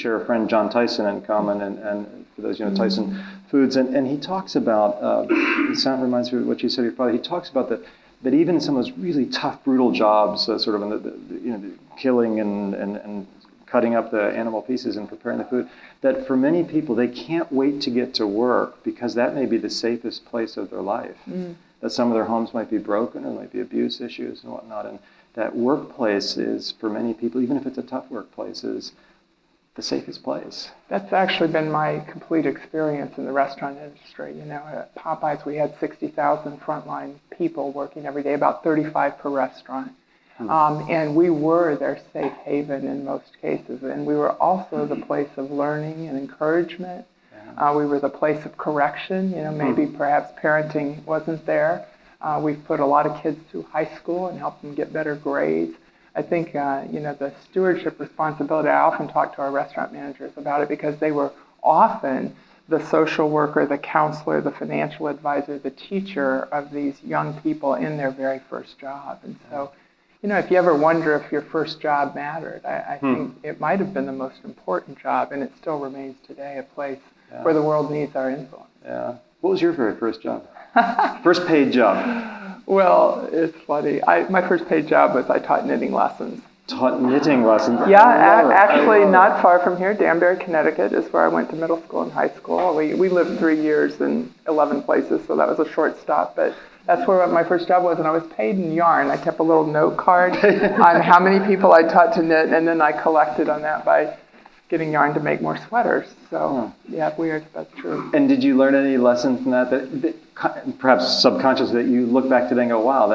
share a friend, John Tyson, in common, and for those, Tyson Foods, and he talks about, it reminds me of what you said to your father, he talks about that even in some of those really tough, brutal jobs, sort of in the killing and cutting up the animal pieces and preparing the food, that for many people, they can't wait to get to work because that may be the safest place of their life. That some of their homes might be broken, or might be abuse issues and whatnot, and that workplace is, for many people, even if it's a tough workplace, is the safest place. That's actually been my complete experience in the restaurant industry. At Popeyes, we had 60,000 frontline people working every day, about 35 per restaurant. And we were their safe haven in most cases. And we were also the place of learning and encouragement. We were the place of correction. Maybe perhaps parenting wasn't there. We've put a lot of kids through high school and helped them get better grades. I think, the stewardship responsibility, I often talk to our restaurant managers about it because they were often the social worker, the counselor, the financial advisor, the teacher of these young people in their very first job. And so, if you ever wonder if your first job mattered, I think it might have been the most important job, and it still remains today a place where the world needs our influence. Yeah. What was your very first job? First paid job? Well, it's funny. My first paid job was I taught knitting lessons. Taught knitting lessons? Yeah, actually not far from here. Danbury, Connecticut is where I went to middle school and high school. We lived 3 years in 11 places, so that was a short stop. But that's where my first job was, and I was paid in yarn. I kept a little note card on how many people I taught to knit, and then I collected on that by getting yarn to make more sweaters. So, yeah, weird, but true. And did you learn any lessons from that perhaps subconsciously, that you look back today and go, wow,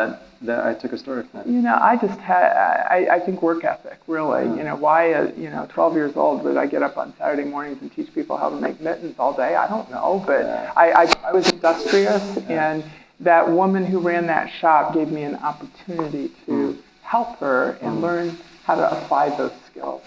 that I took a story from that? I just had, I think work ethic, really. Why, 12 years old, would I get up on Saturday mornings and teach people how to make mittens all day? I don't know, but I was industrious, and that woman who ran that shop gave me an opportunity to help her and learn how to apply those skills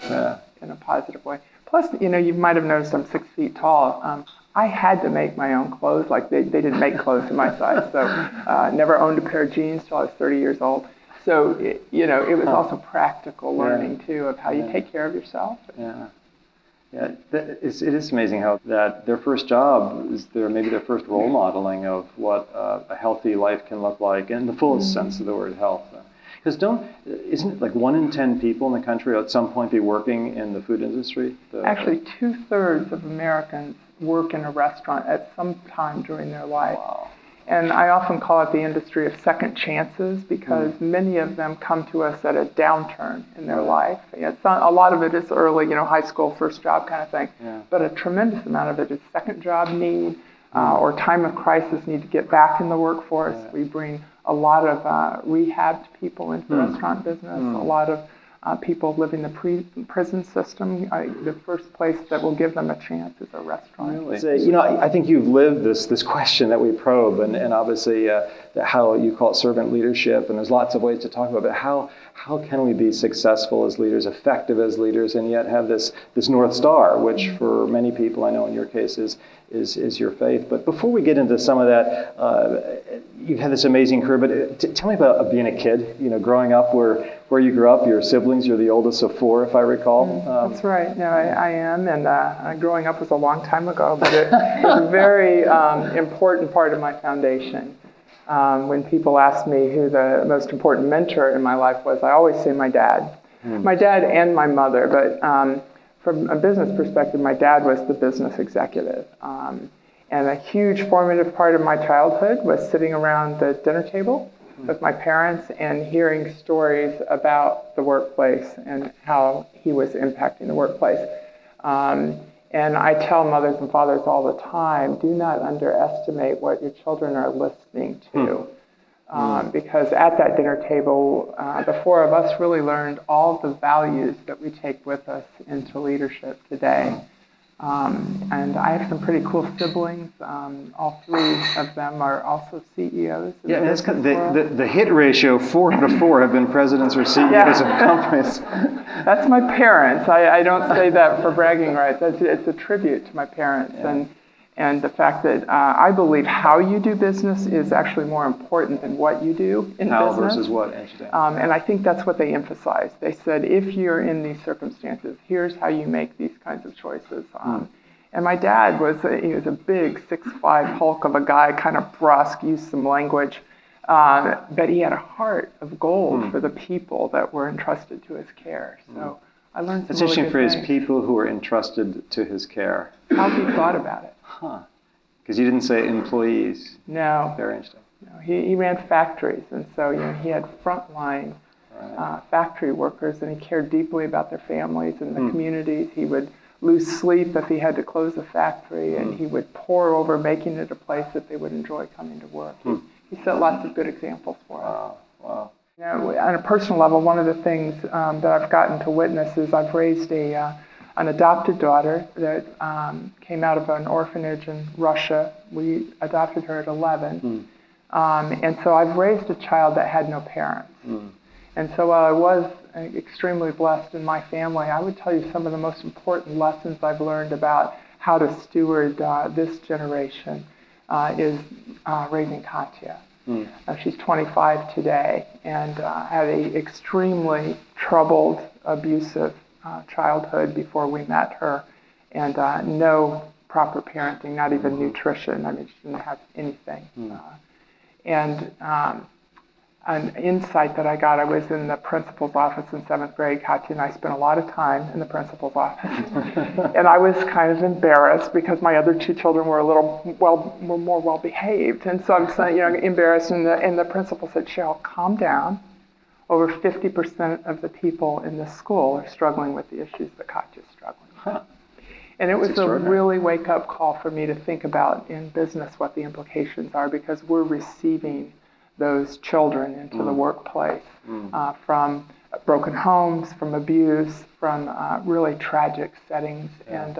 in a positive way. Plus, you might have noticed I'm 6 feet tall. I had to make my own clothes. Like they didn't make clothes to my size, so never owned a pair of jeans till I was 30 years old. So it was also practical learning too of how you take care of yourself. Yeah, it is amazing how that their first job is maybe their first role modeling of what a healthy life can look like in the fullest sense of the word health. Because isn't it like 1 in 10 people in the country at some point be working in the food industry? Actually, 2/3 of Americans work in a restaurant at some time during their life. Wow. And I often call it the industry of second chances because many of them come to us at a downturn in their life. A lot of it is early, high school, first job kind of thing. Yeah. But a tremendous amount of it is second job need or time of crisis, need to get back in the workforce. Yeah. We bring a lot of rehabbed people into the restaurant business, a lot of people living the prison system. The first place that will give them a chance is a restaurant. Really? So, I think you've lived this question that we probe, and obviously how you call it servant leadership, and there's lots of ways to talk about it, but how can we be successful as leaders, effective as leaders, and yet have this North Star, which for many people, I know in your case, is your faith. But before we get into some of that, you've had this amazing career, but tell me about being a kid, growing up where you grew up, your siblings, you're the oldest of 4, if I recall. That's right. No, I am, and growing up was a long time ago, but it was a very important part of my foundation. When people ask me who the most important mentor in my life was, I always say my dad. My dad and my mother, but from a business perspective, my dad was the business executive. And a huge formative part of my childhood was sitting around the dinner table with my parents and hearing stories about the workplace and how he was impacting the workplace. And I tell mothers and fathers all the time, do not underestimate what your children are listening to. Because at that dinner table, the 4 of us really learned all the values that we take with us into leadership today. And I have some pretty cool siblings. All 3 of them are also CEOs. Yeah, that's the hit ratio, 4 out of 4 have been presidents or CEOs of companies. That's my parents. I don't say that for bragging rights. It's a tribute to my parents. Yeah. And the fact that I believe how you do business is actually more important than what you do in how business. versus what, interesting. And I think that's what they emphasized. They said, if you're in these circumstances, here's how you make these kinds of choices. And my dad he was a big 6'5" hulk of a guy, kind of brusque, used some language. But he had a heart of gold for the people that were entrusted to his care. So I learned some That's really interesting good phrase, things. people who were entrusted to his care. How he thought about it. Huh. Because you didn't say employees. No. Very interesting. No, he ran factories, and so he had frontline factory workers, and he cared deeply about their families and the communities. He would lose sleep if he had to close a factory, and he would pour over making it a place that they would enjoy coming to work. He set lots of good examples for us. Wow. On a personal level, one of the things that I've gotten to witness is I've raised an adopted daughter that came out of an orphanage in Russia. We adopted her at 11. And so I've raised a child that had no parents. And so while I was extremely blessed in my family, I would tell you some of the most important lessons I've learned about how to steward this generation is raising Katya. She's 25 today and had an extremely troubled, abusive childhood before we met her, and no proper parenting, not even nutrition. I mean, she didn't have anything. And an insight that I got, I was in the principal's office in 7th grade. Katya and I spent a lot of time in the principal's office. And I was kind of embarrassed because my other two children were were more well-behaved. And so I'm saying, embarrassed. And the principal said, Cheryl, calm down. Over 50% of the people in this school are struggling with the issues that Katya's struggling with. And it was a really wake-up call for me to think about in business what the implications are, because we're receiving those children into the workplace from broken homes, from abuse, from really tragic settings. And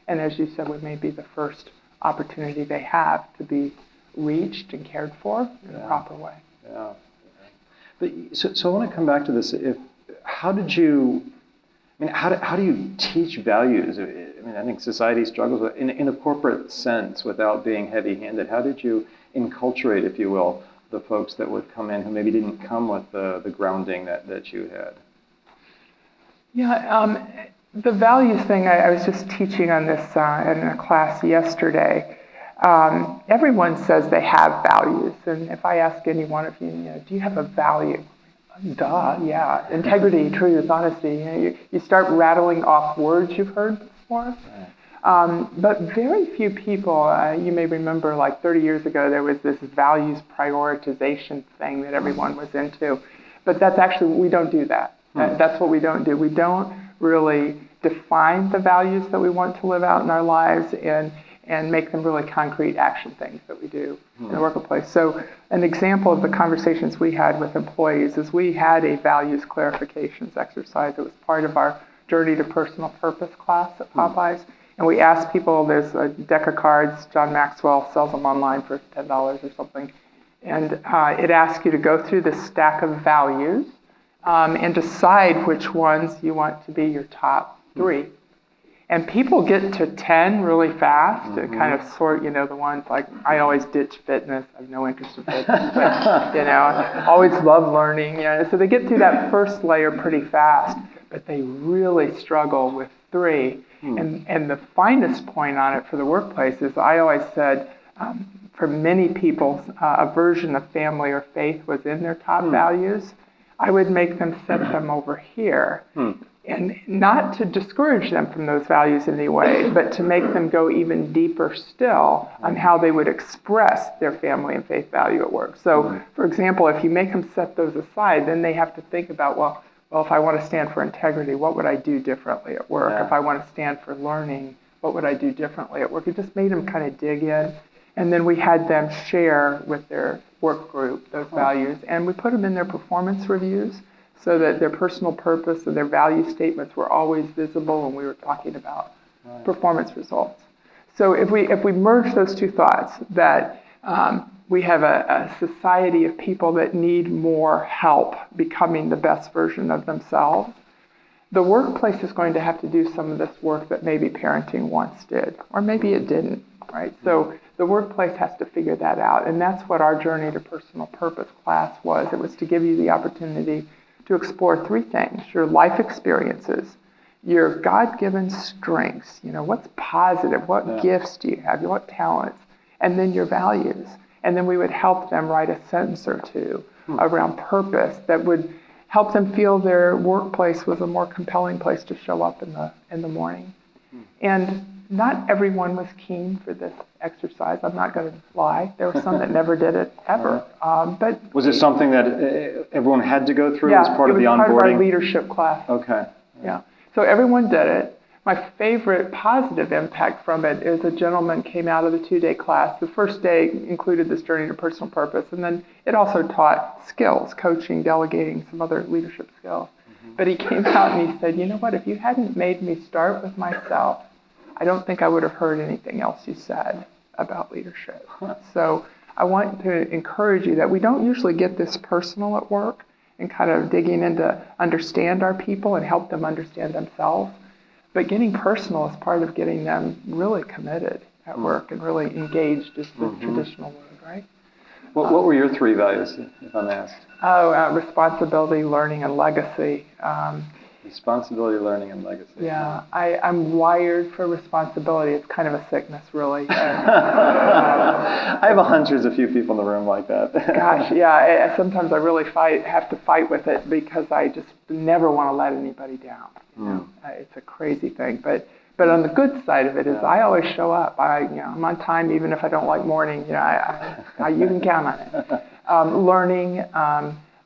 as you said, we may be the first opportunity they have to be reached and cared for in a proper way. Yeah. But so I want to come back to this. How do you teach values? I mean, I think society struggles with in a corporate sense without being heavy-handed. How did you enculturate, if you will, the folks that would come in who maybe didn't come with the grounding that you had? Yeah, the values thing, I was just teaching on this in a class yesterday. Everyone says they have values, and if I ask any one of you, do you have a value? Duh, yeah. Integrity, truth, honesty. You start rattling off words you've heard before. But very few people, you may remember like 30 years ago, there was this values prioritization thing that everyone was into. But that's actually, we don't do that. That's what we don't do. We don't really define the values that we want to live out in our lives and make them really concrete action things that we do in the workplace. So an example of the conversations we had with employees is we had a values clarifications exercise that was part of our Journey to Personal Purpose class at Popeyes. And we asked people, there's a deck of cards, John Maxwell sells them online for $10 or something. And it asks you to go through this stack of values and decide which ones you want to be your top 3. And people get to 10 really fast to kind of sort, the ones like, I always ditch fitness. I have no interest in fitness. But, I always love learning. So they get through that first layer pretty fast, but they really struggle with 3. And the finest point on it for the workplace is I always said, for many people, a version of family or faith was in their top values. I would make them set them over here. And not to discourage them from those values in any way, but to make them go even deeper still on how they would express their family and faith value at work. So, for example, if you make them set those aside, then they have to think about, well, if I want to stand for integrity, what would I do differently at work? If I want to stand for learning, what would I do differently at work? It just made them kind of dig in. And then we had them share with their work group those values, and we put them in their performance reviews, so that their personal purpose and their value statements were always visible when we were talking about performance results. So if we merge those two thoughts, that we have a society of people that need more help becoming the best version of themselves, the workplace is going to have to do some of this work that maybe parenting once did, or maybe it didn't. right? So the workplace has to figure that out. And that's what our Journey to Personal Purpose class was. It was to give you the opportunity to explore three things: your life experiences, your God-given strengths, what's positive, what gifts do you have, what talents, and then your values. And then we would help them write a sentence or two around purpose that would help them feel their workplace was a more compelling place to show up in the morning. And not everyone was keen for this exercise. I'm not going to lie. There were some that never did it ever. But was it something that everyone had to go through as part of the onboarding? Yeah, it was part of our leadership class. Okay. Yeah. So everyone did it. My favorite positive impact from it is a gentleman came out of the 2-day class. The first day included this Journey to Personal Purpose, and then it also taught skills, coaching, delegating, some other leadership skills. But he came out and he said, you know what, if you hadn't made me start with myself, I don't think I would have heard anything else you said about leadership. So I want to encourage you that we don't usually get this personal at work and kind of digging in to understand our people and help them understand themselves. But getting personal is part of getting them really committed at work and really engaged is the traditional word, right? What were your 3 values, if I'm asked? Responsibility, learning, and legacy. Responsibility, learning, and legacy. Yeah, I'm wired for responsibility. It's kind of a sickness, really. I have a hunch there's a few people in the room like that. Gosh, yeah. Sometimes I really have to fight with it because I just never want to let anybody down. It's a crazy thing. But on the good side of it is I always show up. I'm on time even if I don't like morning. You can count on it. Learning.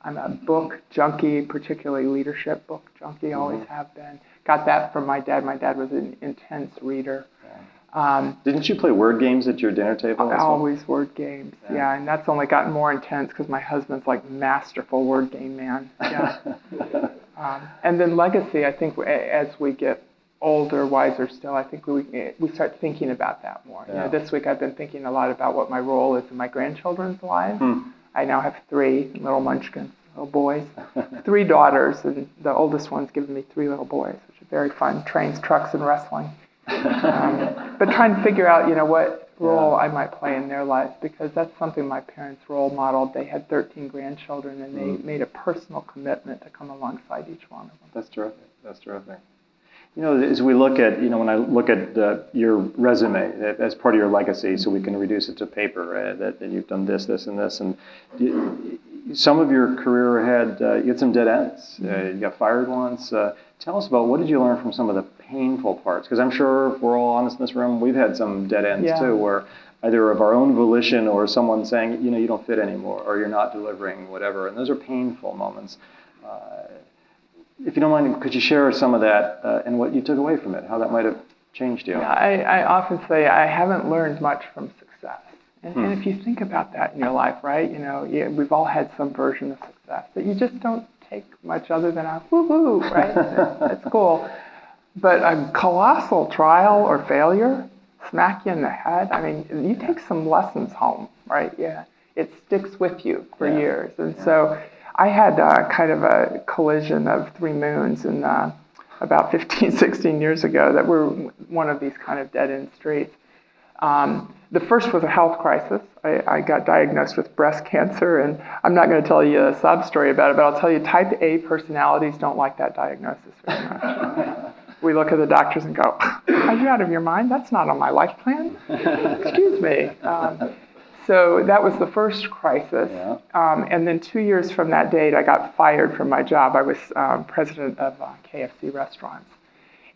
I'm a book junkie, particularly leadership book junkie, always have been. Got that from my dad. My dad was an intense reader. Didn't you play word games at your dinner table? Always word games, yeah. And that's only gotten more intense because my husband's like masterful word game man. Yeah. And then legacy, I think as we get older, wiser still, I think we start thinking about that more. Yeah. This week I've been thinking a lot about what my role is in my grandchildren's lives. I now have 3 little munchkins, little boys, 3 daughters, and the oldest one's given me 3 little boys, which is very fun. Trains, trucks, and wrestling. But trying to figure out, what role I might play in their lives, because that's something my parents role modeled. They had 13 grandchildren, and they made a personal commitment to come alongside each one of them. That's terrific. That's terrific. As we look at, when I look at your resume as part of your legacy, so we can reduce it to paper, that you've done this, this, and this, and some of your career you had some dead ends. You got fired once. Tell us about what did you learn from some of the painful parts? Because I'm sure if we're all honest in this room, we've had some dead ends too, where either of our own volition or someone saying, you don't fit anymore, or you're not delivering whatever, and those are painful moments. If you don't mind, could you share some of that and what you took away from it, how that might have changed you? Yeah, I often say I haven't learned much from success. And if you think about that in your life, right, we've all had some version of success that you just don't take much other than a woo-hoo, right? That's cool. But a colossal trial or failure, smack you in the head, you take some lessons home, right? Yeah, it sticks with you for years. And so I had kind of a collision of 3 moons and about 15, 16 years ago that were one of these kind of dead-end streets. The first was a health crisis. I got diagnosed with breast cancer, and I'm not going to tell you a sob story about it, but I'll tell you type A personalities don't like that diagnosis very much. We look at the doctors and go, are you out of your mind? That's not on my life plan. Excuse me. So that was the first crisis. And then 2 years from that date, I got fired from my job. I was president of KFC restaurants.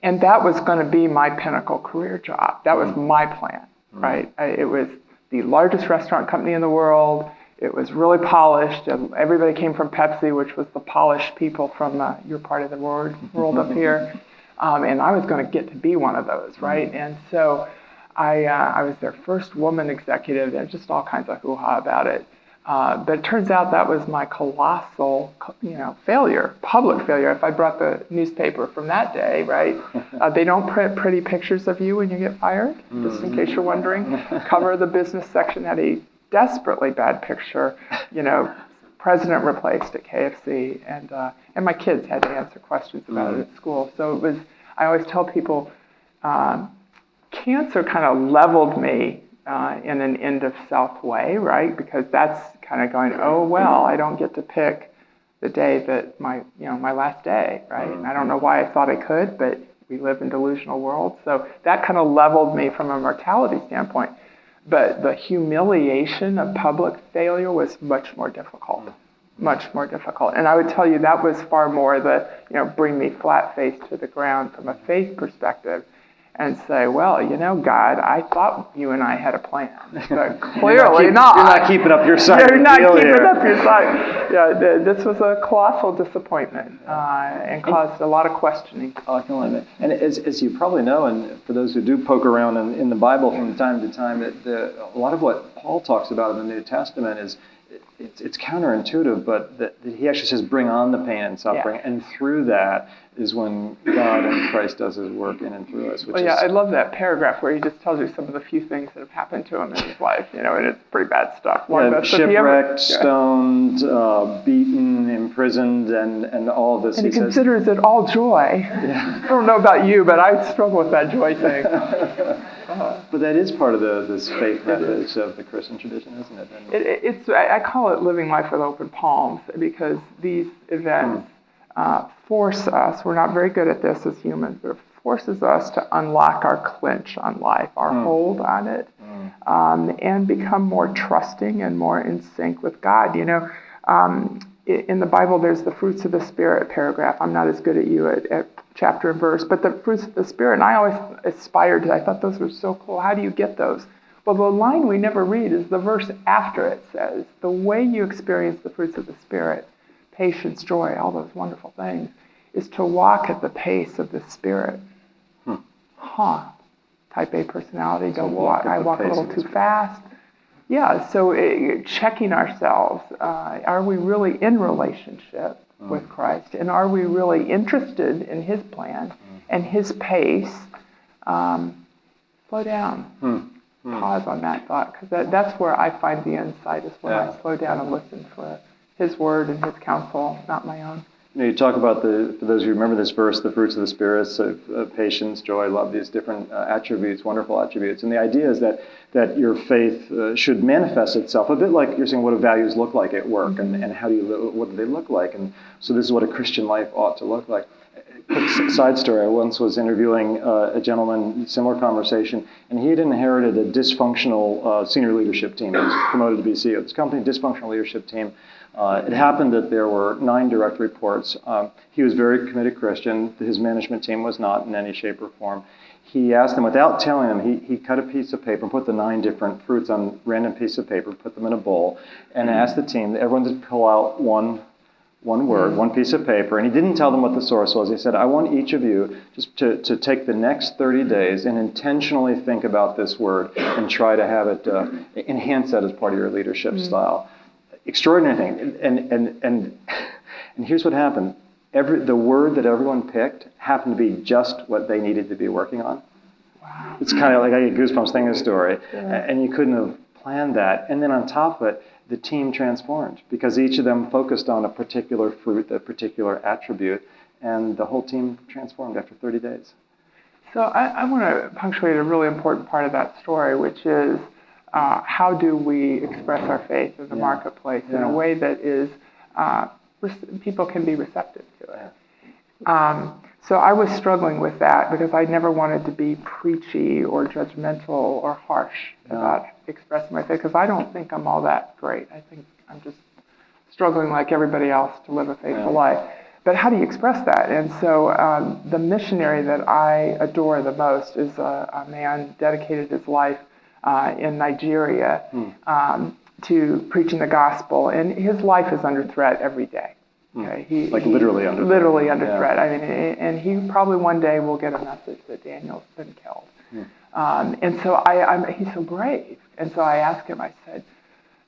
And that was going to be my pinnacle career job. That was my plan, right? It was the largest restaurant company in the world. It was really polished. Everybody came from Pepsi, which was the polished people from your part of the world up here. And I was going to get to be one of those, right? And so I was their first woman executive. There's just all kinds of hoo-ha about it. But it turns out that was my colossal, failure, public failure. If I brought the newspaper from that day, right? They don't print pretty pictures of you when you get fired, just in case you're wondering. Cover of the business section had a desperately bad picture, president replaced at KFC, and my kids had to answer questions about it at school. So it was. I always tell people, cancer kind of leveled me in an end-of-self way, right? Because that's kind of going, oh, well, I don't get to pick the day that my last day, right? And I don't know why I thought I could, but we live in delusional world. So that kind of leveled me from a mortality standpoint. But the humiliation of public failure was much more difficult. Much more difficult. And I would tell you that was far more the, bring me flat face to the ground from a faith perspective and say, well, God, I thought you and I had a plan, but clearly not. You're not keeping up your side. You're not keeping up your side. Yeah, this was a colossal disappointment and caused a lot of questioning. Oh, I can believe it. And as you probably know, and for those who do poke around in the Bible from time to time, a lot of what Paul talks about in the New Testament is it's counterintuitive, but that he actually says, bring on the pain and suffering. Yeah. And through that is when God and Christ does his work in and through us. I love that paragraph where he just tells you some of the few things that have happened to him in his life, and it's pretty bad stuff. Shipwrecked, stoned, beaten, imprisoned, and all of this. And he considers it all joy. Yeah. I don't know about you, but I struggle with that joy thing. But that is part of this faith message of the Christian tradition, isn't it? I call it living life with open palms, because these events force us, we're not very good at this as humans, but it forces us to unlock our clinch on life, our hold on it, and become more trusting and more in sync with God. In the Bible, there's the fruits of the Spirit paragraph. I'm not as good at you at chapter and verse, but the fruits of the Spirit, and I always aspired to, I thought those were so cool. How do you get those? Well, the line we never read is the verse after it says, the way you experience the fruits of the Spirit, patience, joy, all those wonderful things, is to walk at the pace of the Spirit. Type A personality, I walk a little too fast. Yeah, so checking ourselves, are we really in relationship with Christ? And are we really interested in his plan and his pace? Slow down. Pause on that thought, because that's where I find the insight, is when I slow down and listen for his word and his counsel, not my own. You talk about, for those who remember this verse, the fruits of the Spirit, patience, joy, love, these different attributes, wonderful attributes. And the idea is that your faith should manifest itself a bit like you're saying, what do values look like at work, and how do you what do they look like? And so this is what a Christian life ought to look like. Quick side story, I once was interviewing a gentleman, similar conversation, and he had inherited a dysfunctional senior leadership team. He was promoted to be CEO of this company, dysfunctional leadership team. It happened that there were 9 direct reports. He was a very committed Christian. His management team was not in any shape or form. He asked them, without telling them, he cut a piece of paper and put the 9 different fruits on a random piece of paper, put them in a bowl, and asked the team, everyone to pull out one word, one piece of paper, and he didn't tell them what the source was. He said, I want each of you just to take the next 30 days and intentionally think about this word and try to have it enhance that as part of your leadership style. Extraordinary thing. And here's what happened. The word that everyone picked happened to be just what they needed to be working on. Wow. It's kind of like I get goosebumps thinking the story. Yeah. And you couldn't have planned that. And then on top of it, the team transformed because each of them focused on a particular fruit, a particular attribute, and the whole team transformed after 30 days. So I want to punctuate a really important part of that story, which is how do we express our faith in the marketplace in a way that is people can be receptive to it. So I was struggling with that because I never wanted to be preachy or judgmental or harsh about expressing my faith, because I don't think I'm all that great. I think I'm just struggling like everybody else to live a faithful life. But how do you express that? And so the missionary that I adore the most is a man dedicated his life in Nigeria to preaching the gospel, and his life is under threat every day. Okay? Literally under threat. Literally under threat. I mean, and he probably one day will get a message that Daniel's been killed. And so he's so brave. And so I asked him, I said,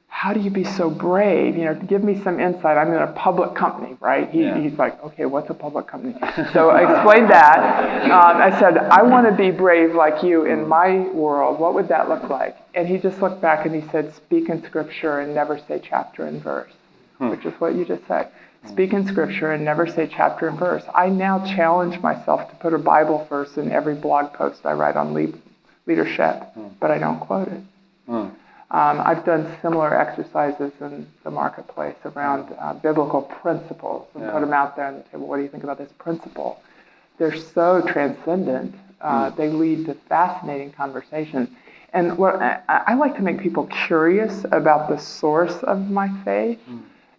how do you be so brave? Give me some insight. I'm in a public company, right? He's like, okay, what's a public company? So I explained that. I said, I want to be brave like you in my world. What would that look like? And he just looked back and he said, speak in scripture and never say chapter and verse, which is what you just said. Speak in scripture and never say chapter and verse. I now challenge myself to put a Bible verse in every blog post I write on leadership, but I don't quote it. I've done similar exercises in the marketplace around biblical principles and put them out there on the table. What do you think about this principle? They're so transcendent. They lead to fascinating conversations. And what I like to make people curious about the source of my faith,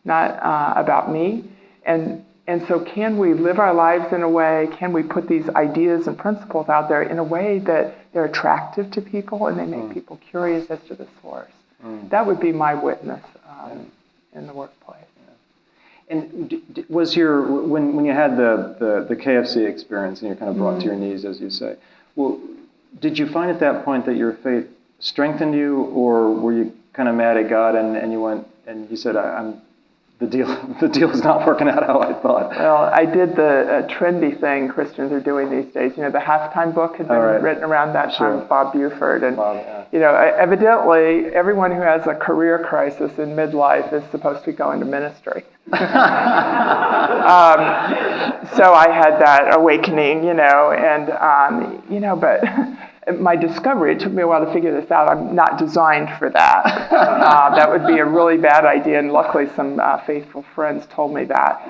not about me. And so can we live our lives in a way, can we put these ideas and principles out there in a way that they're attractive to people and they make people curious as to the source? That would be my witness in the workplace. And was when you had the KFC experience and you're kind of brought to your knees, as you say, well, did you find at that point that your faith strengthened you, or were you kind of mad at God and you went and you said, the deal is not working out how I thought? Well, I did the trendy thing Christians are doing these days. You know, the Halftime book had been written around that time with Bob Buford. And, you know, evidently, everyone who has a career crisis in midlife is supposed to go into ministry. So I had that awakening, you know, and, you know, but my discovery, it took me a while to figure this out. I'm not designed for that. That would be a really bad idea, and luckily some faithful friends told me that.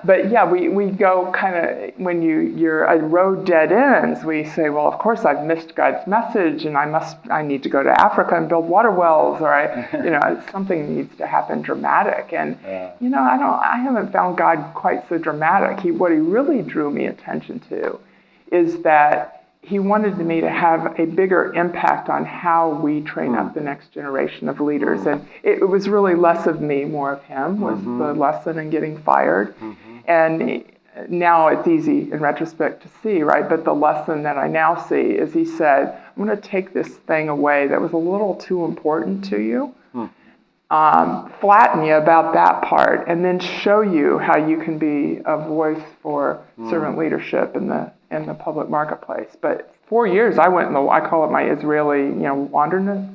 But yeah, we go kind of, when your road dead ends, we say, well, of course I've missed God's message, and I need to go to Africa and build water wells, or something needs to happen dramatic. And you know, I haven't found God quite so dramatic. What he really drew me attention to is that he wanted me to have a bigger impact on how we train up the next generation of leaders. And it was really less of me, more of him, was the lesson in getting fired. And now it's easy in retrospect to see, right? But the lesson that I now see is he said, I'm going to take this thing away that was a little too important to you, flatten you about that part, and then show you how you can be a voice for servant leadership in the public marketplace. But 4 years, I went I call it my Israeli,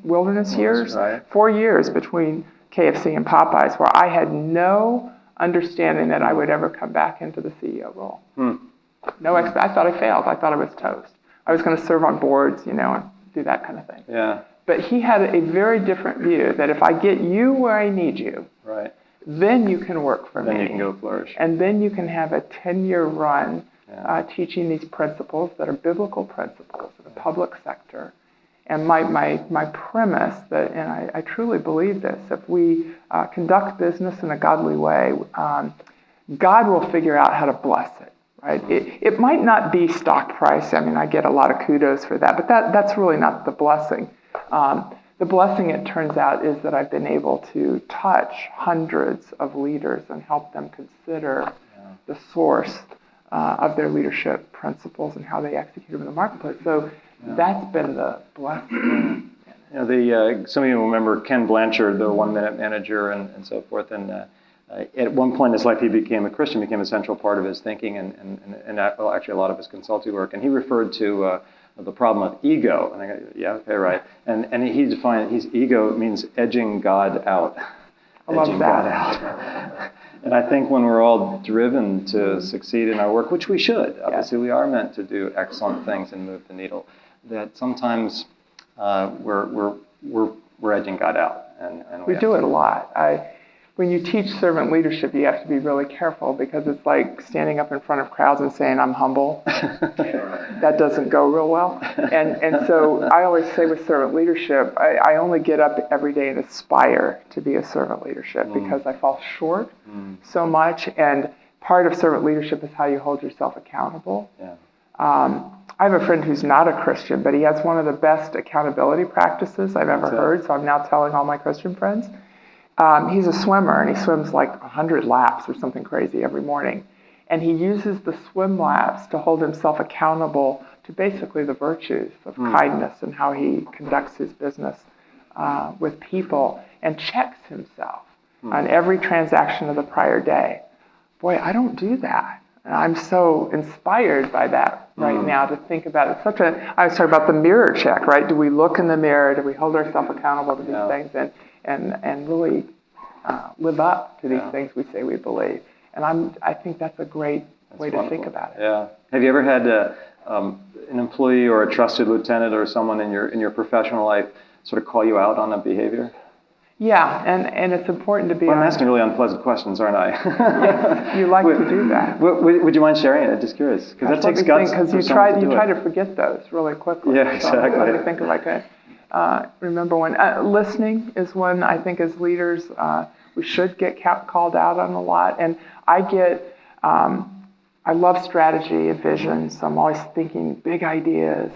wilderness years. Right. 4 years between KFC and Popeyes, where I had no understanding that I would ever come back into the CEO role. I thought I failed. I thought I was toast. I was going to serve on boards, and do that kind of thing. Yeah. But he had a very different view that if I get you where I need you, right, then you can work for me. Then you can go flourish. And then you can have a 10-year run teaching these principles that are biblical principles in the public sector. And my premise, and I truly believe this, if we conduct business in a godly way, God will figure out how to bless it. Right? It might not be stock price. I mean, I get a lot of kudos for that, but that's really not the blessing. The blessing, it turns out, is that I've been able to touch hundreds of leaders and help them consider the source of their leadership principles and how they execute them in the marketplace. So that's been the blessing. Some of you remember Ken Blanchard, the one-minute manager and so forth. And at one point in his life, he became a Christian, became a central part of his thinking and actually a lot of his consulting work. And he referred to the problem of ego. And I go, yeah, okay, right. And he defined his ego means edging God out. I love that. God out. And I think when we're all driven to succeed in our work, which we should, obviously we are meant to do excellent things and move the needle, that sometimes we're edging God out. And we do it a lot. When you teach servant leadership, you have to be really careful because it's like standing up in front of crowds and saying, I'm humble. That doesn't go real well. And so I always say with servant leadership, I only get up every day and aspire to be a servant leadership because I fall short so much. And part of servant leadership is how you hold yourself accountable. Yeah. I have a friend who's not a Christian, but he has one of the best accountability practices I've ever heard. So I'm now telling all my Christian friends. He's a swimmer, and he swims like 100 laps or something crazy every morning. And he uses the swim laps to hold himself accountable to basically the virtues of kindness and how he conducts his business with people and checks himself on every transaction of the prior day. Boy, I don't do that. And I'm so inspired by that right now to think about it. I was talking about the mirror check, right? Do we look in the mirror? Do we hold ourselves accountable to these things? And really live up to these things we say we believe. And I think that's a great way to think about it. Yeah. Have you ever had an employee or a trusted lieutenant or someone in your professional life sort of call you out on a behavior? Yeah, and it's important to be I'm asking really unpleasant questions, aren't I? Yes, you like to do that. Would you mind sharing it? Just curious, because that takes guts. Because you try to forget those really quickly. Yeah, exactly. So let me think if I could remember one. Listening is one I think as leaders we should get called out on a lot, and I love strategy and vision, so I'm always thinking big ideas.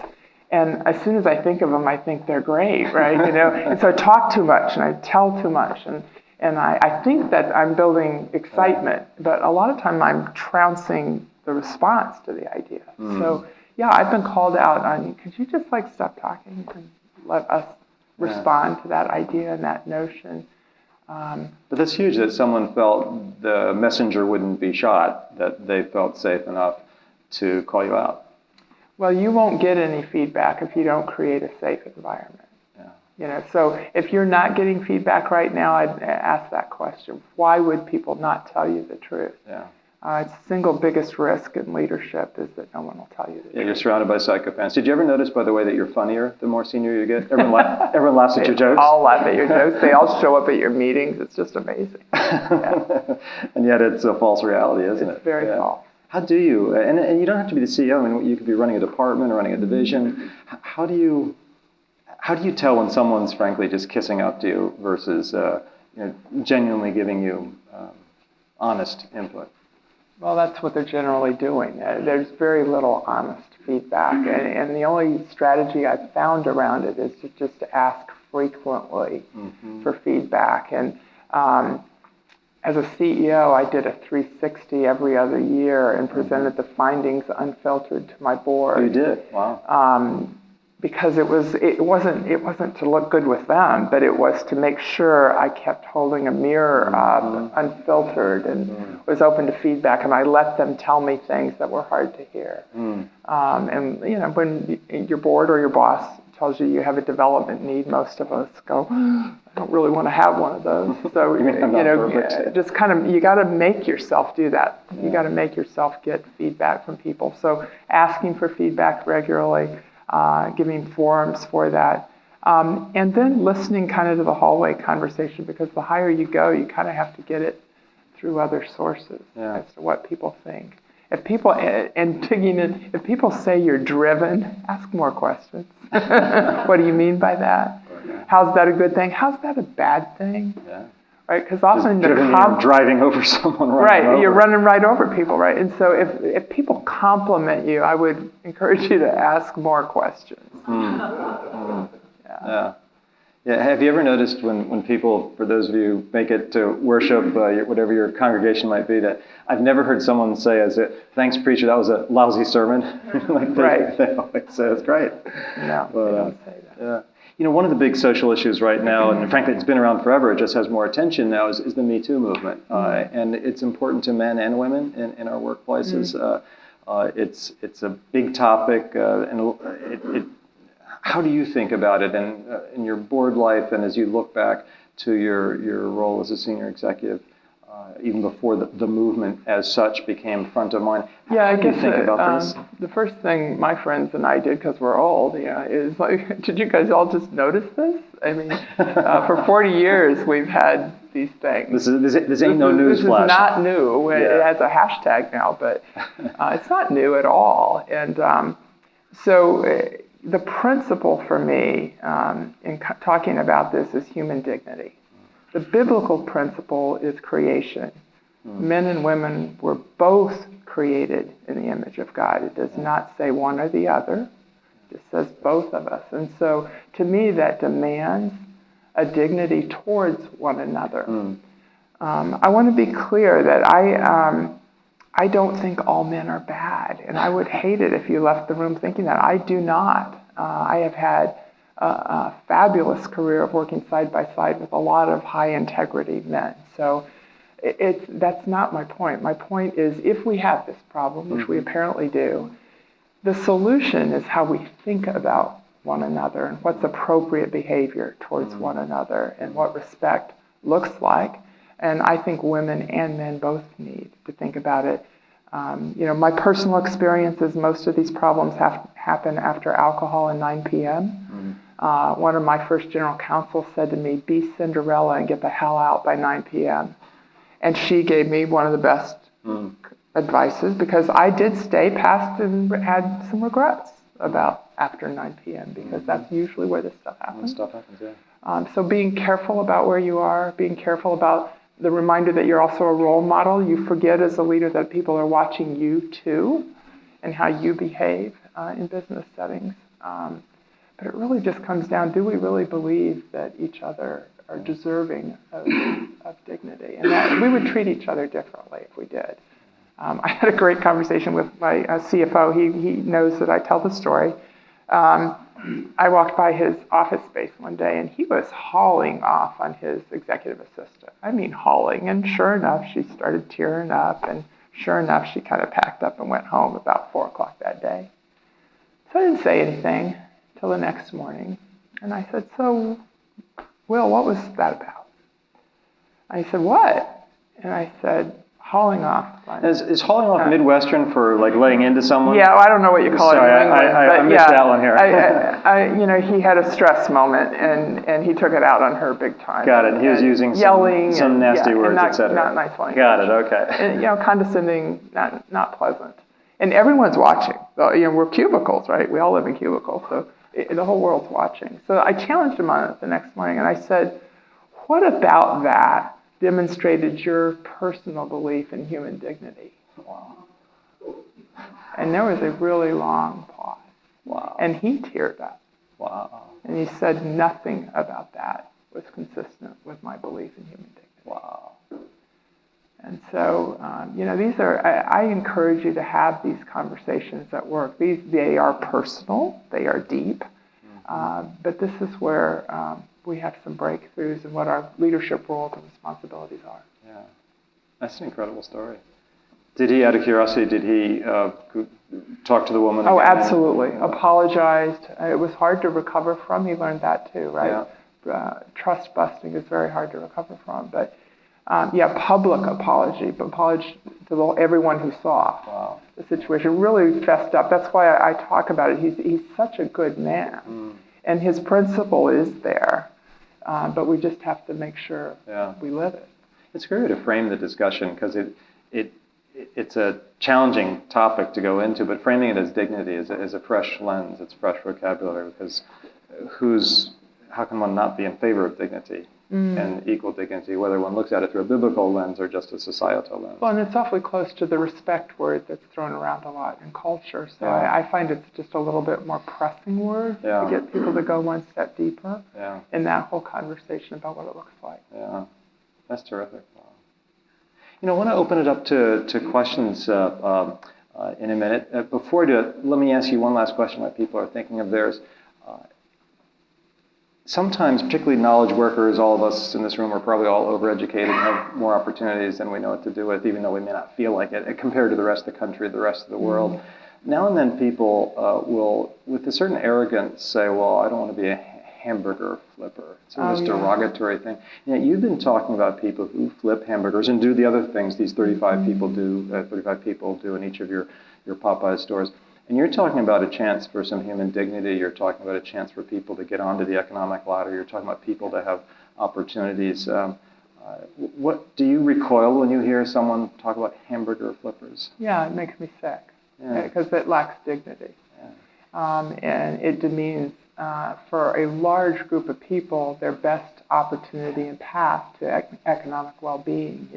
And as soon as I think of them, I think they're great, right? And so I talk too much and I tell too much, and I think that I'm building excitement, but a lot of time I'm trouncing the response to the idea. So yeah, I've been called out on, could you just stop talking and let us respond to that idea and that notion? But that's huge that someone felt the messenger wouldn't be shot, that they felt safe enough to call you out. Well, you won't get any feedback if you don't create a safe environment. Yeah. So if you're not getting feedback right now, I'd ask that question. Why would people not tell you the truth? Yeah. It's the single biggest risk in leadership is that no one will tell you the truth. Yeah, you're surrounded by psychopaths. Did you ever notice, by the way, that you're funnier the more senior you get? Everyone laughs at your jokes? They all laugh at your jokes. They all show up at your meetings. It's just amazing. Yeah. And yet it's a false reality, isn't it? It's very false. How do you, and you don't have to be the CEO, I mean, you could be running a department or running a division. How do you tell when someone's frankly just kissing up to you versus genuinely giving you honest input? Well, that's what they're generally doing. There's very little honest feedback, and the only strategy I've found around it is just to ask frequently for feedback. And as a CEO, I did a 360 every other year and presented the findings unfiltered to my board. Oh, you did? Wow. Because it wasn't to look good with them, but it was to make sure I kept holding a mirror up, unfiltered, and was open to feedback, and I let them tell me things that were hard to hear. And when your board or your boss tells you you have a development need, most of us go, I don't really want to have one of those. So just kind of, you got to make yourself do that. Yeah. You got to make yourself get feedback from people. So asking for feedback regularly, giving forums for that, and then listening kind of to the hallway conversation, because the higher you go, you kind of have to get it through other sources as to what people think. If people if people say you're driven, ask more questions. What do you mean by that? How's that a good thing? How's that a bad thing? Yeah. Right? Because often driving over someone. You're running right over people, right? And so if people compliment you, I would encourage you to ask more questions. Yeah. Have you ever noticed when people, for those of you who make it to worship, whatever your congregation might be, that I've never heard someone say, "Thanks, preacher, that was a lousy sermon." They always say it's great. No, they don't say that. Yeah. One of the big social issues right now, and frankly, it's been around forever, it just has more attention now, is the Me Too movement. And it's important to men and women in our workplaces. It's a big topic, and how do you think about it in your board life, and as you look back to your role as a senior executive, even before the movement as such became front of mind? Yeah, how do you think about this? The first thing my friends and I did, because we're old, is did you guys all just notice this? I mean, for 40 years we've had these things. This ain't no news flash. This is not new. It has a hashtag now, but it's not new at all. And so the principle for me in talking about this is human dignity. The biblical principle is creation. Men and women were both created in the image of God. It does not say one or the other. It says both of us. And so to me, that demands a dignity towards one another. I want to be clear that I don't think all men are bad, and I would hate it if you left the room thinking that. I do not. I have had a fabulous career of working side by side with a lot of high integrity men. So that's not my point. My point is, if we have this problem, which we apparently do, the solution is how we think about one another and what's appropriate behavior towards one another and what respect looks like. And I think women and men both need to think about it My personal experience is most of these problems happen after alcohol and 9 p.m. One of my first general counsel said to me, be Cinderella and get the hell out by 9 p.m. And she gave me one of the best advices, because I did stay past and had some regrets about after 9 p.m. because that's usually where this stuff happens. When stuff happens, yeah. So being careful about where you are, being careful about the reminder that you're also a role model. You forget as a leader that people are watching you too and how you behave in business settings. But it really just comes down, do we really believe that each other are deserving of dignity? And that we would treat each other differently if we did. I had a great conversation with my CFO. He knows that I tell the story. I walked by his office space one day, and he was hauling off on his executive assistant. I mean, hauling. And sure enough, she started tearing up. And sure enough, she kind of packed up and went home about 4 o'clock that day. So I didn't say anything till the next morning. And I said, so, Will, what was that about? And he said, what? And I said, hauling off. Is hauling off Midwestern for like laying into someone? Yeah, well, I don't know what you call Sorry, it in England. I missed that one here. He had a stress moment, and he took it out on her big time. Got it. He was using yelling, some nasty words, and etc. Not nice language. Got it. Okay. And, condescending, not pleasant. And everyone's watching. So, we're cubicles, right? We all live in cubicles, so the whole world's watching. So I challenged him on it the next morning, and I said, what about that demonstrated your personal belief in human dignity? Wow. And there was a really long pause. Wow. And he teared up. Wow. And he said nothing about that was consistent with my belief in human dignity. Wow. And so, these are, I encourage you to have these conversations at work. They are personal, they are deep, but this is where we have some breakthroughs in what our leadership roles and responsibilities are. Yeah, that's an incredible story. Did he, out of curiosity, talk to the woman? Oh, absolutely. Apologized. It was hard to recover from. He learned that too, right? Yeah. Trust busting is very hard to recover from. But public apology, but apology to everyone who saw the situation. Really fessed up. That's why I talk about it. He's such a good man. And his principle is there, but we just have to make sure we live it. It's a great way to frame the discussion, because it's a challenging topic to go into, but framing it as dignity is a fresh lens. It's fresh vocabulary, because how can one not be in favor of dignity and equal dignity, whether one looks at it through a biblical lens or just a societal lens? Well, and it's awfully close to the respect word that's thrown around a lot in culture. So I find it's just a little bit more pressing word to get people to go one step deeper in that whole conversation about what it looks like. Yeah, that's terrific. I want to open it up to questions in a minute. Before I do it, let me ask you one last question while people are thinking of theirs. Sometimes, particularly knowledge workers, all of us in this room are probably all overeducated and have more opportunities than we know what to do with, even though we may not feel like it, compared to the rest of the country, the rest of the world. Now and then people will, with a certain arrogance, say, well, I don't want to be a hamburger flipper. It's sort of this derogatory thing. You've been talking about people who flip hamburgers and do the other things these 35 people do in each of your Popeye stores. And you're talking about a chance for some human dignity. You're talking about a chance for people to get onto the economic ladder. You're talking about people to have opportunities. What do you recoil when you hear someone talk about hamburger flippers? Yeah, it makes me sick, because it lacks dignity. And it demeans, for a large group of people, their best opportunity and path to economic well-being.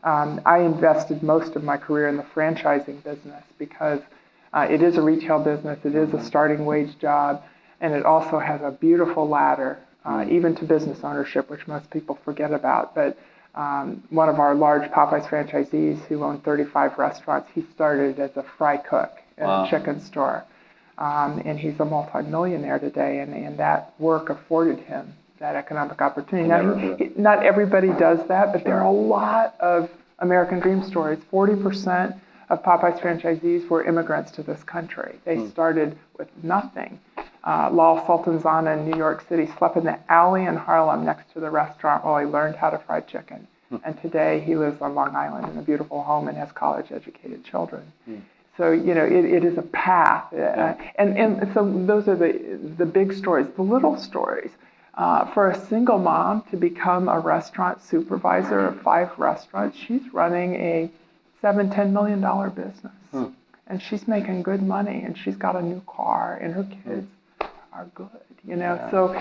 I invested most of my career in the franchising business because it is a retail business, it is a starting wage job, and it also has a beautiful ladder, even to business ownership, which most people forget about. But one of our large Popeyes franchisees who owned 35 restaurants, he started as a fry cook at a chicken store. And he's a multimillionaire today, and that work afforded him that economic opportunity. Now, not everybody does that, but there are a lot of American dream stories. 40% of Popeyes franchisees were immigrants to this country. They started with nothing. Lal Sultanzana in New York City slept in the alley in Harlem next to the restaurant while he learned how to fry chicken. And today he lives on Long Island in a beautiful home and has college-educated children. So, it is a path. And so those are the big stories. The little stories. For a single mom to become a restaurant supervisor of 5 restaurants, she's running a $7-10 million business. And she's making good money, and she's got a new car, and her kids are good. So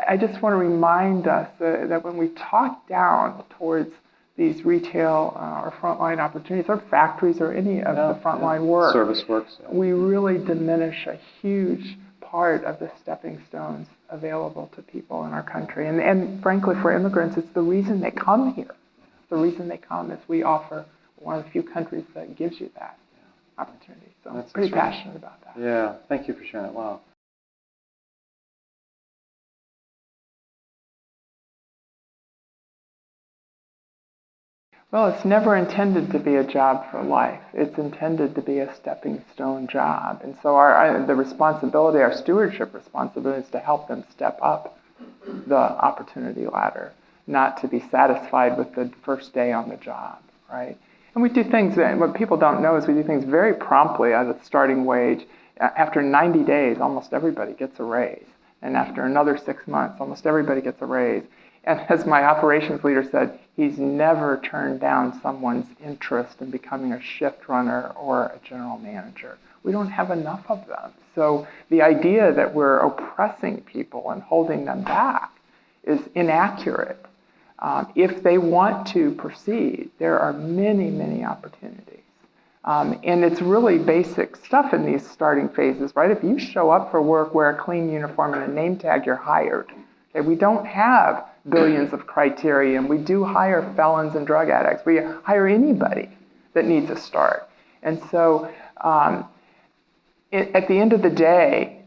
I just want to remind us that when we talk down towards these retail or frontline opportunities, or factories, or any of the frontline work, service works, we really diminish a huge part of the stepping stones available to people in our country. And frankly, for immigrants, it's the reason they come here. The reason they come is we offer one of the few countries that gives you that opportunity. So I'm pretty passionate about that. Yeah, thank you for sharing that. Wow. Well, it's never intended to be a job for life. It's intended to be a stepping stone job. And so the responsibility, our stewardship responsibility, is to help them step up the opportunity ladder, not to be satisfied with the first day on the job, right? And we do things, what people don't know is we do things very promptly at a starting wage. After 90 days, almost everybody gets a raise. And after another 6 months, almost everybody gets a raise. And as my operations leader said, he's never turned down someone's interest in becoming a shift runner or a general manager. We don't have enough of them. So the idea that we're oppressing people and holding them back is inaccurate. If they want to proceed, there are many, many opportunities. And it's really basic stuff in these starting phases, right? If you show up for work, wear a clean uniform and a name tag, you're hired. Okay, we don't have billions of criteria, and we do hire felons and drug addicts. We hire anybody that needs a start. And so at the end of the day,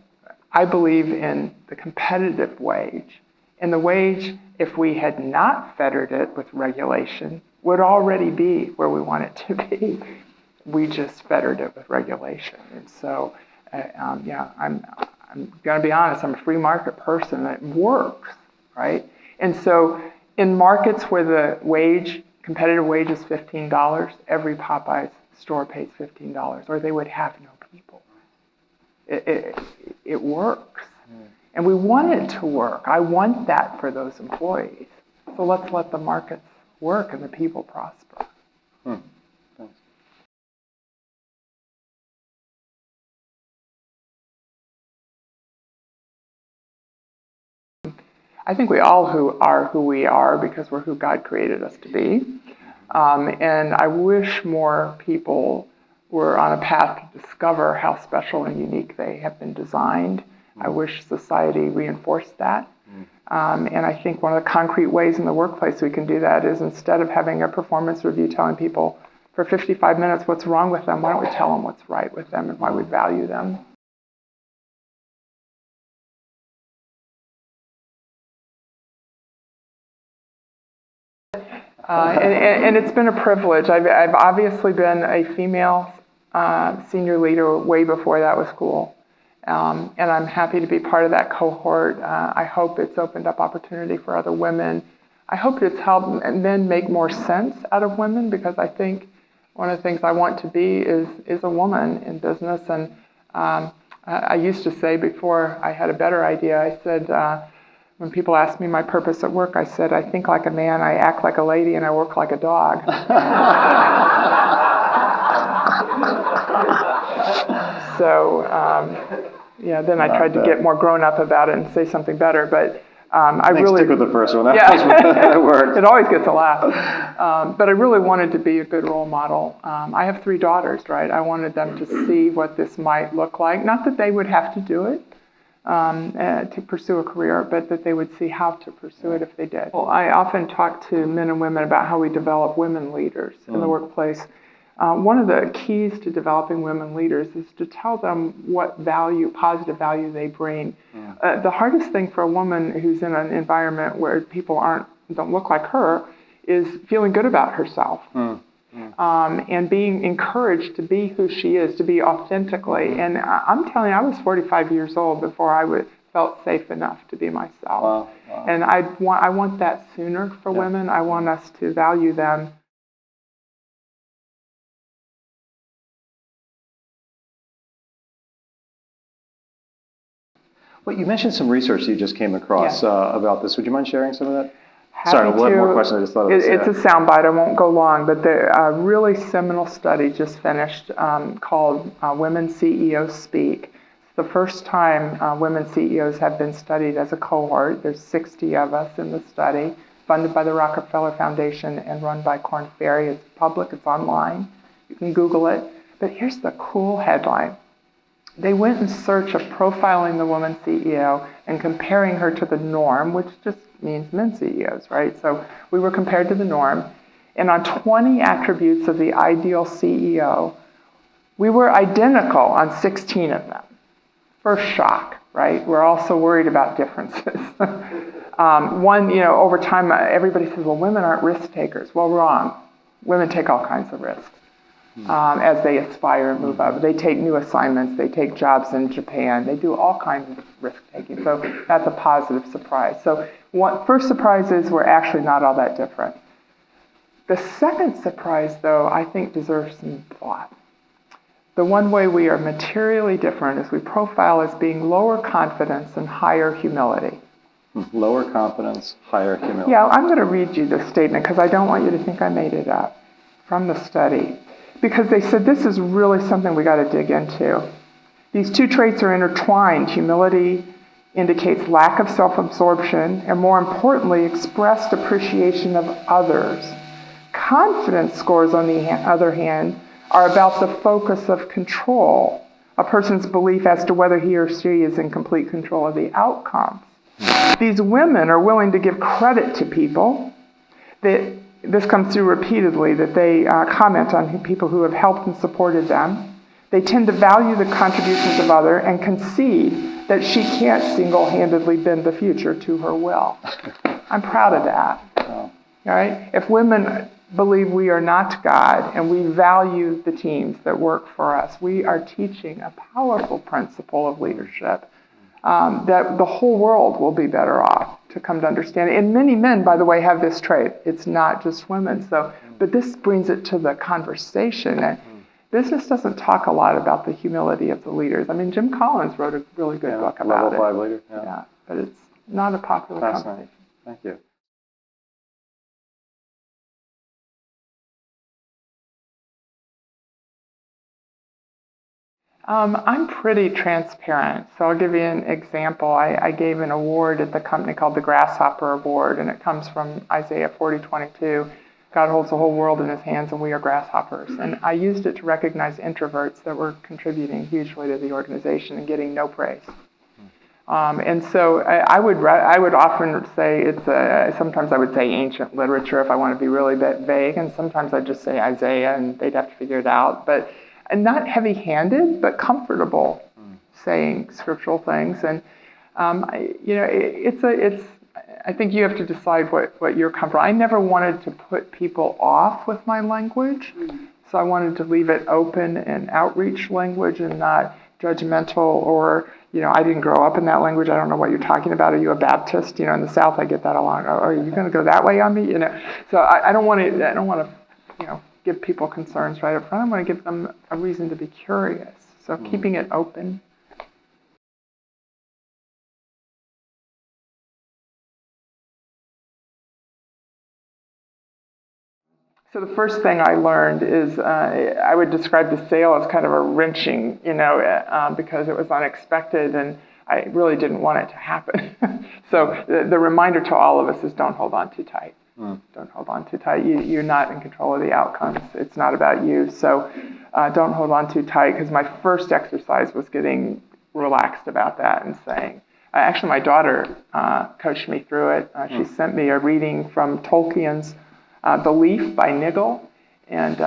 I believe in the competitive wage. And the wage, if we had not fettered it with regulation, would already be where we want it to be. We just fettered it with regulation. And so, I'm going to be honest, I'm a free market person. It works, right? And so in markets where the competitive wage is $15, every Popeye's store pays $15, or they would have no people. It works. And we want it to work. I want that for those employees. So let's let the markets work and the people prosper. Thanks. I think we all are who we are because we're who God created us to be. And I wish more people were on a path to discover how special and unique they have been designed. I wish society reinforced that. And I think one of the concrete ways in the workplace we can do that is, instead of having a performance review telling people for 55 minutes what's wrong with them, why don't we tell them what's right with them and why we value them? And it's been a privilege. I've obviously been a female senior leader way before that was cool. And I'm happy to be part of that cohort. I hope it's opened up opportunity for other women. I hope it's helped men make more sense out of women, because I think one of the things I want to be is a woman in business. And I used to say, before I had a better idea, I said, when people ask me my purpose at work, I said, I think like a man, I act like a lady, and I work like a dog. So, then I tried to get more grown up about it and say something better. But I really stick with the first one. That worked. It always gets a laugh. But I really wanted to be a good role model. I have 3 daughters, right? I wanted them to see what this might look like. Not that they would have to do it to pursue a career, but that they would see how to pursue it if they did. Well, I often talk to men and women about how we develop women leaders in the workplace. One of the keys to developing women leaders is to tell them what positive value they bring. The hardest thing for a woman who's in an environment where people don't look like her is feeling good about herself. And being encouraged to be who she is, to be authentically. And I'm telling you, I was 45 years old before I felt safe enough to be myself. Wow. Wow. And I want that sooner for women. I want us to value them. Well, you mentioned some research you just came across about this. Would you mind sharing some of that? Happy Sorry, one to. more question. I just thought of this. It's a soundbite. I won't go long, but a really seminal study just finished called Women CEOs Speak. It's the first time women CEOs have been studied as a cohort. There's 60 of us in the study, funded by the Rockefeller Foundation and run by Korn Ferry. It's public. It's online. You can Google it. But here's the cool headline. They went in search of profiling the woman CEO and comparing her to the norm, which just means men CEOs, right? So we were compared to the norm. And on 20 attributes of the ideal CEO, we were identical on 16 of them. First shock, right? We're also worried about differences. Over time, everybody says, well, women aren't risk takers. Well, wrong. Women take all kinds of risks. As they aspire and move up. They take new assignments, they take jobs in Japan, they do all kinds of risk-taking. So that's a positive surprise. So first surprise is we're actually not all that different. The second surprise, though, I think deserves some thought. The one way we are materially different is we profile as being lower confidence and higher humility. Lower confidence, higher humility. Yeah, I'm going to read you this statement because I don't want you to think I made it up from the study. Because they said this is really something we got to dig into. These two traits are intertwined. Humility indicates lack of self-absorption and, more importantly, expressed appreciation of others. Confidence scores, on the other hand, are about the focus of control, a person's belief as to whether he or she is in complete control of the outcomes. These women are willing to give credit to people. This comes through repeatedly, that they comment on people who have helped and supported them. They tend to value the contributions of others and concede that she can't single-handedly bend the future to her will. I'm proud of that. All right? If women believe we are not God and we value the teams that work for us, we are teaching a powerful principle of leadership that the whole world will be better off to come to understand it. And many men, by the way, have this trait. It's not just women. But this brings it to the conversation. And business doesn't talk a lot about the humility of the leaders. I mean, Jim Collins wrote a really good book about it. Level 5 leader. Yeah, but it's not a popular conversation. Thank you. I'm pretty transparent, so I'll give you an example. I gave an award at the company called the Grasshopper Award, and it comes from Isaiah 40:22. God holds the whole world in his hands, and we are grasshoppers. And I used it to recognize introverts that were contributing hugely to the organization and getting no praise. And so I would often say sometimes I would say ancient literature if I want to be really vague, and sometimes I'd just say Isaiah, and they'd have to figure it out. But not heavy-handed, but comfortable saying scriptural things. And I think you have to decide what you're comfortable. I never wanted to put people off with my language, so I wanted to leave it open and outreach language and not judgmental or, I didn't grow up in that language. I don't know what you're talking about. Are you a Baptist? In the South, I get that a lot. Are you going to go that way on me? So I don't want to, give people concerns right up front. I want to give them a reason to be curious. So keeping it open. So the first thing I learned is I would describe the sale as kind of a wrenching, because it was unexpected and I really didn't want it to happen. So the reminder to all of us is don't hold on too tight. Don't hold on too tight. You're not in control of the outcomes. It's not about you. So don't hold on too tight, because my first exercise was getting relaxed about that and saying, actually my daughter coached me through it. She sent me a reading from Tolkien's The Leaf by Nigel. And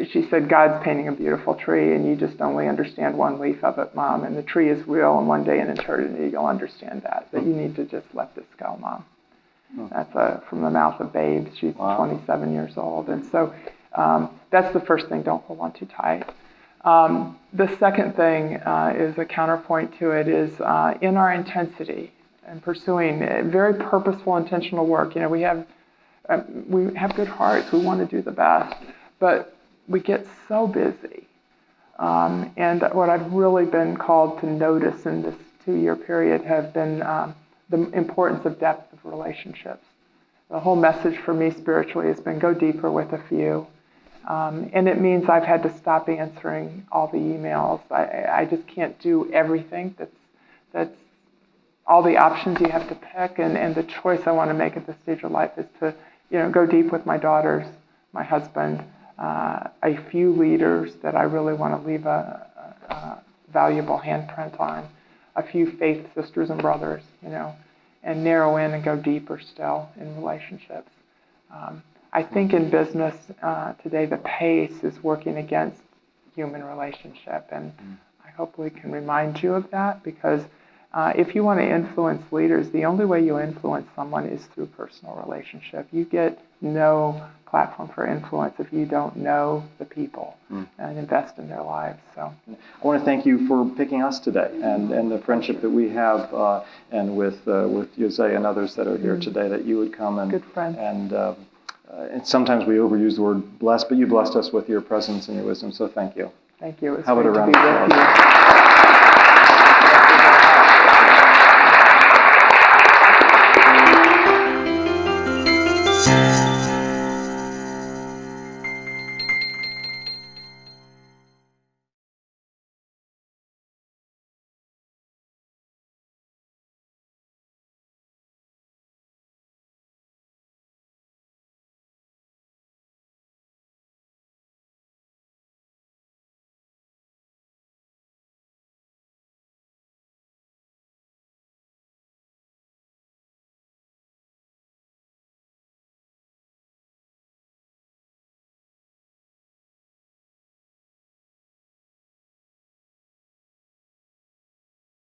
she said, God's painting a beautiful tree, and you just only understand one leaf of it, Mom. And the tree is real, and one day in eternity you'll understand that you need to just let this go, Mom. That's from the mouth of babes. She's 27 years old. And so that's the first thing. Don't hold on too tight. The second thing is a counterpoint to it is in our intensity and pursuing very purposeful, intentional work. We have good hearts. We want to do the best, but we get so busy. And what I've really been called to notice in this 2-year period have been the importance of depth of relationships. The whole message for me spiritually has been go deeper with a few. And it means I've had to stop answering all the emails. I just can't do everything. That's all the options you have to pick. And the choice I want to make at this stage of life is to go deep with my daughters, my husband, a few leaders that I really want to leave a valuable handprint on, a few faith sisters and brothers, and narrow in and go deeper still in relationships. I think in business today, the pace is working against human relationship, and I hopefully can remind you of that, because if you want to influence leaders, the only way you influence someone is through personal relationship. You get no platform for influence if you don't know the people and invest in their lives. So I want to thank you for picking us today and the friendship that we have, and with Jose and others that are here today, that you would come and good friend. And sometimes we overuse the word bless, but you blessed us with your presence and your wisdom. So thank you. Thank you. It's How about great a to round be of with applause? you.